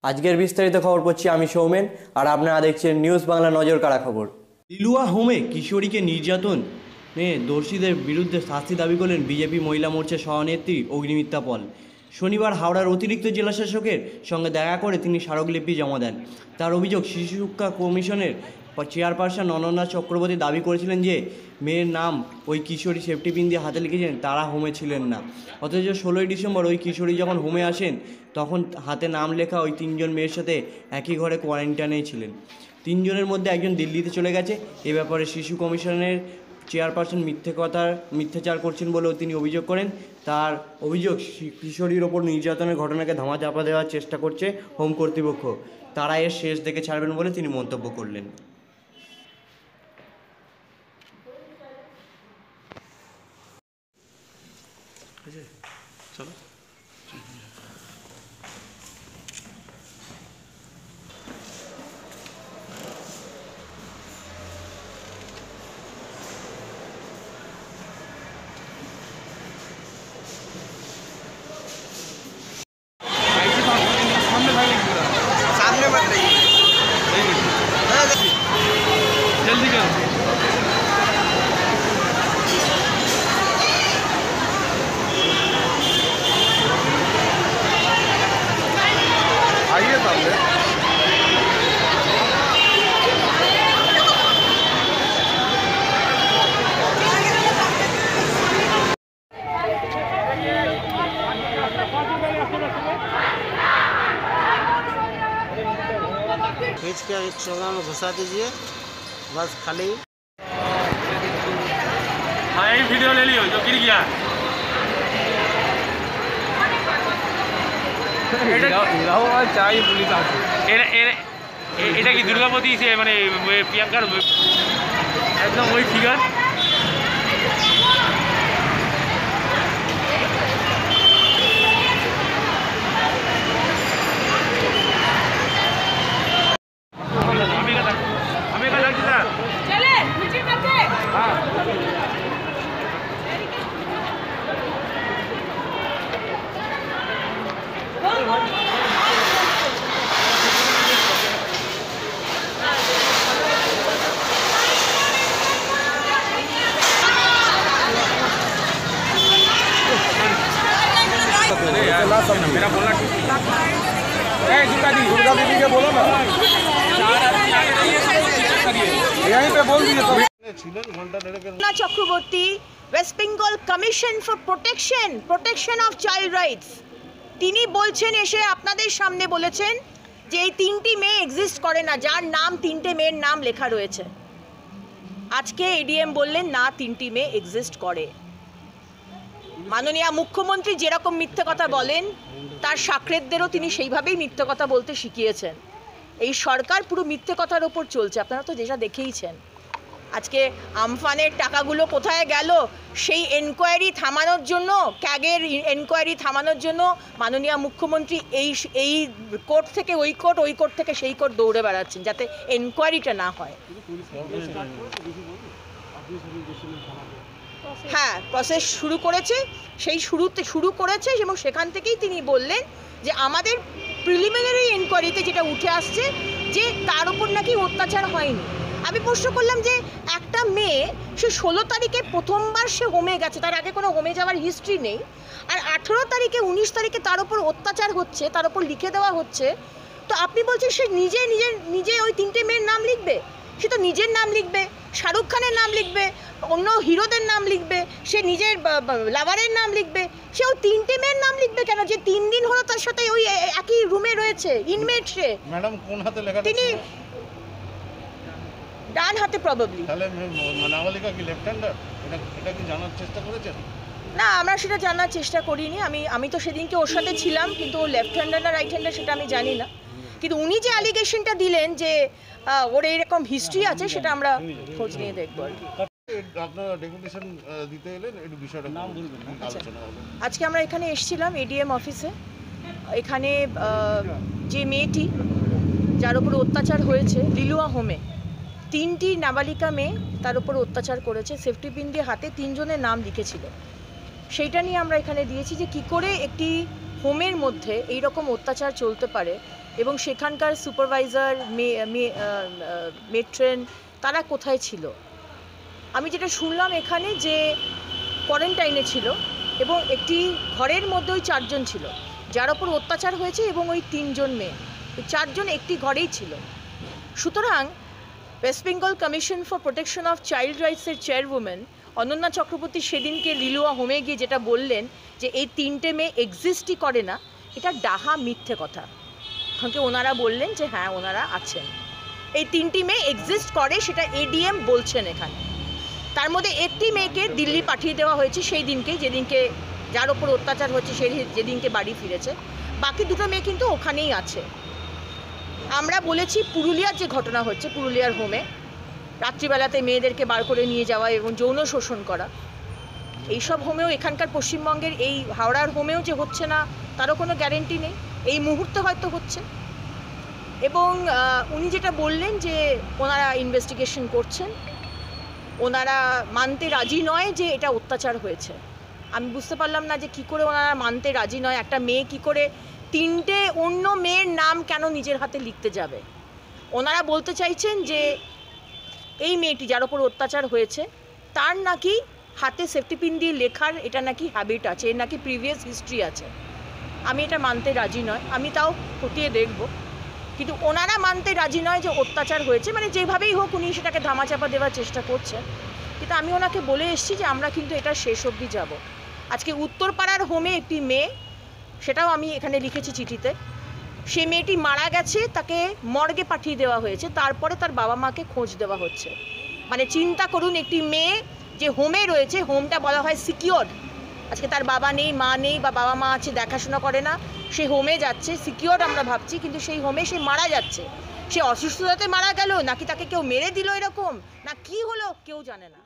আজকের বিস্তারিত খবর পড়ছি আমি সৌমেন, আর আপনারা দেখছেন নিউজ বাংলা নজর কাড়া খবর। লিলুয়া হোমে কিশোরীকে নির্যাতন দোষীদের বিরুদ্ধে শাস্তি দাবি করলেন বিজেপি মহিলা মোর্চার সভানেত্রী অগ্নিমিত্রা পল। শনিবার হাওড়ার অতিরিক্ত জেলাশাসকের সঙ্গে দেখা করে তিনি স্মারকলিপি জমা দেন। তার অভিযোগ, শিশু শিক্ষা কমিশনের চেয়ারপারসন অনন্যা চক্রবর্তী দাবি করেছিলেন যে মেয়ের নাম ওই কিশোরী সেফটি পিন দিয়ে হাতে লিখেছিলেন, তারা হোমে ছিলেন না। অথচ 16ই ডিসেম্বর ওই কিশোরী যখন হোমে আসেন তখন হাতে নাম লেখা ওই 3জন মেয়ের সাথে একই ঘরে কোয়ারেন্টাইনেই ছিলেন। 3জনের মধ্যে একজন দিল্লিতে চলে গেছে। এ ব্যাপারে শিশু কমিশনের চেয়ারপারসন মিথ্যাচার করছেন বলেও তিনি অভিযোগ করেন। তার অভিযোগ, কিশোরীর ওপর নির্যাতনের ঘটনাকে ধামাচাপা দেওয়ার চেষ্টা করছে হোম কর্তৃপক্ষ। তারা এর শেষ দেখে ছাড়বেন বলে তিনি মন্তব্য করলেন। सामने मत रहिए, जल्दी करो। आइए सामने। खींच के एक चोगा में घुसा दीजिए, बस खाली। हाँ, एक वीडियो ले लियो जो गिर गया। चाहिए पुलिस এটা কি দুর্গাপতি সে মানে প্রিয়াঙ্কার একদম ওই ফিগার। मेरा बोलना ठीक है। दुर्गा दीदी के बोलो ना, यहीं पे बोल दिए। Chakraborty, West Bengal commission for protection of child rights, তিনি বলছেন, এসে আপনাদের সামনে বলেছেন যে এই 3টি মেয়ে এক্সিস্ট করে না, যার নাম 3টে মেয়ের নাম লেখা রয়েছে। আজকে এডিএম বললেন না, 3টি মেয়ে এক্সিস্ট করে। মাননীয় মুখ্যমন্ত্রী যেরকম মিথ্যে কথা বলেন, তার সাকরেদদেরও তিনি সেইভাবেই মিথ্যে কথা বলতে শিখিয়েছেন। এই সরকার পুরো মিথ্যে কথার ওপর চলছে, আপনারা তো যেটা দেখেইছেন। আজকে আমফানের টাকাগুলো কোথায় গেল, সেই এনকোয়ারি থামানোর জন্য, ক্যাগের এনকোয়ারি থামানোর জন্য মাননীয় মুখ্যমন্ত্রী এই কোর্ট থেকে ওই কোর্ট, ওই কোর্ট থেকে সেই কোর্ট দৌড়ে বেড়াচ্ছেন যাতে এনকোয়ারিটা না হয়। হ্যাঁ, প্রসেস শুরু করেছে, সেই শুরু করেছে এবং সেখান থেকেই তিনি বললেন যে আমাদের প্রিলিমিনারি এনকোয়ারিতে যেটা উঠে আসছে যে তার উপর নাকি অত্যাচার হয়নি। আমি প্রশ্ন করলাম যে একটা মেয়ে, সে 16 তারিখে প্রথমবার সে হোমে গেছে, তার আগে কোনো হোমে যাওয়ার হিস্ট্রি নেই, আর 18 তারিখে 19 তারিখে তার উপর অত্যাচার হচ্ছে, তার উপর লিখে দেওয়া হচ্ছে। তো আপনি বলছেন সে নিজে ওই 3টে মেয়ের নাম লিখবে? সে তো নিজের নাম লিখবে, শাহরুখ খানের নাম লিখবে, অন্য হিরোদের নাম লিখবে, সে নিজের লাভারের নাম লিখবে। সে ওই 3টে মেয়ের নাম লিখবে কেন, যে 3 দিন হলো তার সাথে ওই একই রুমে রয়েছে, ইনমেট সে? ম্যাডাম কোন হাতে লেখা? তিনি ডান হাতে প্রবাবলি। তাহলে নাবালিকা কি লেফট হ্যান্ডার? এটা কি জানার চেষ্টা করেছেন? না, আমরা সেটা জানার চেষ্টা করিনি। আমি তো সেদিনকে ওর সাথে ছিলাম, কিন্তু ও লেফট হ্যান্ডার না রাইট হ্যান্ডার সেটা আমি জানি না। কিন্তু উনি যে অ্যালিগেশনটা দিলেন যে ওর এইরকম হিস্ট্রি আছে, সেটা আমরা খোঁজ নিয়ে দেখব। আপনারা ডেপুটেশন দিতে এলেন, একটু বিষয়টা নাম বলবেন, আলোচনা হবে। আজকে আমরা এখানে এসেছিলাম এডিএম অফিসে। এখানে যে মেয়েটি যার উপর অত্যাচার হয়েছে লিলুয়া হোমে, 3টি নাবালিকা মেয়ে তার উপর অত্যাচার করেছে, সেফটি পিন দিয়ে হাতে 3 জনের নাম লিখেছিল। সেইটা নিয়ে আমরা এখানে দিয়েছি যে কী করে একটি হোমের মধ্যে এই রকম অত্যাচার চলতে পারে, এবং সেখানকার সুপারভাইজার মেট্রেন তারা কোথায় ছিল? আমি যেটা শুনলাম এখানে যে কোয়ারেন্টাইনে ছিল এবং একটি ঘরের মধ্যে ওই 4 জন ছিল যার ওপর অত্যাচার হয়েছে, এবং ওই 3 জন মেয়ে, ওই 4 জন একটি ঘরেই ছিল। সুতরাং West Bengal commission for protection of child রাইটসের চেয়ারউম্যান অনন্যা চক্রবর্তী সেদিনকে লিলুয়া হোমে গিয়ে যেটা বললেন যে এই 3টে মেয়ে এক্সিস্টই করে না, এটা ডাহা মিথ্যে কথা। ওখানে ওনারা বললেন যে হ্যাঁ ওনারা আছেন, এই 3টি মেয়ে এক্সিস্ট করে, সেটা এডিএম বলছেন এখানে। তার মধ্যে একটি মেয়েকে দিল্লি পাঠিয়ে দেওয়া হয়েছে সেই দিনকে, যেদিনকে যার ওপর অত্যাচার হচ্ছে যেদিনকে বাড়ি ফিরেছে। বাকি 2টো মেয়ে কিন্তু ওখানেই আছে। আমরা বলেছি পুরুলিয়ার যে ঘটনা হচ্ছে, পুরুলিয়ার হোমে রাত্রিবেলাতে মেয়েদেরকে বার করে নিয়ে যাওয়া এবং যৌন শোষণ করা, এইসব হোমেও এখানকার পশ্চিমবঙ্গের এই হাওড়ার হোমেও যে হচ্ছে না তারও কোনো গ্যারেন্টি নেই, এই মুহূর্তে হয়তো হচ্ছে। এবং উনি যেটা বললেন যে ওনারা ইনভেস্টিগেশন করছেন, ওনারা মানতে রাজি নয় যে এটা অত্যাচার হয়েছে। আমি বুঝতে পারলাম না যে কী করে ওনারা মানতে রাজি নয়। একটা মেয়ে কী করে 3টে অন্য মেয়ের নাম কেন নিজের হাতে লিখতে যাবে? ওনারা বলতে চাইছেন যে এই মেয়েটি যার ওপর অত্যাচার হয়েছে তার নাকি হাতে সেফটি পিন দিয়ে লেখার এটা নাকি হ্যাবিট আছে, এর নাকি প্রিভিয়াস হিস্ট্রি আছে। আমি এটা মানতে রাজি নয়, আমি তাও খতিয়ে দেখব। কিন্তু ওনারা মানতে রাজি নয় যে অত্যাচার হয়েছে, মানে যেভাবেই হোক উনি সেটাকে ধামাচাপা দেওয়ার চেষ্টা করছেন। কিন্তু আমি ওনাকে বলে এসেছি যে আমরা কিন্তু এটা শেষ অবধি যাব। আজকে উত্তরপাড়ার হোমে একটি মেয়ে, সেটাও আমি এখানে লিখেছি চিঠিতে, সে মেয়েটি মারা গেছে, তাকে মর্গে পাঠিয়ে দেওয়া হয়েছে, তারপরে তার বাবা মাকে খোঁজ দেওয়া হচ্ছে। মানে চিন্তা করুন, একটি মেয়ে যে হোমে রয়েছে, হোমটা বলা হয় সিকিওর, আজকে তার বাবা নেই, মা নেই, বা বাবা মা আছে দেখাশোনা করে না, সে হোমে যাচ্ছে, সিকিওর আমরা ভাবছি, কিন্তু সেই হোমে সে মারা যাচ্ছে। সে অসুস্থতাতে মারা গেল নাকি তাকে কেউ মেরে দিল এরকম, না কি হলো কেউ জানে না।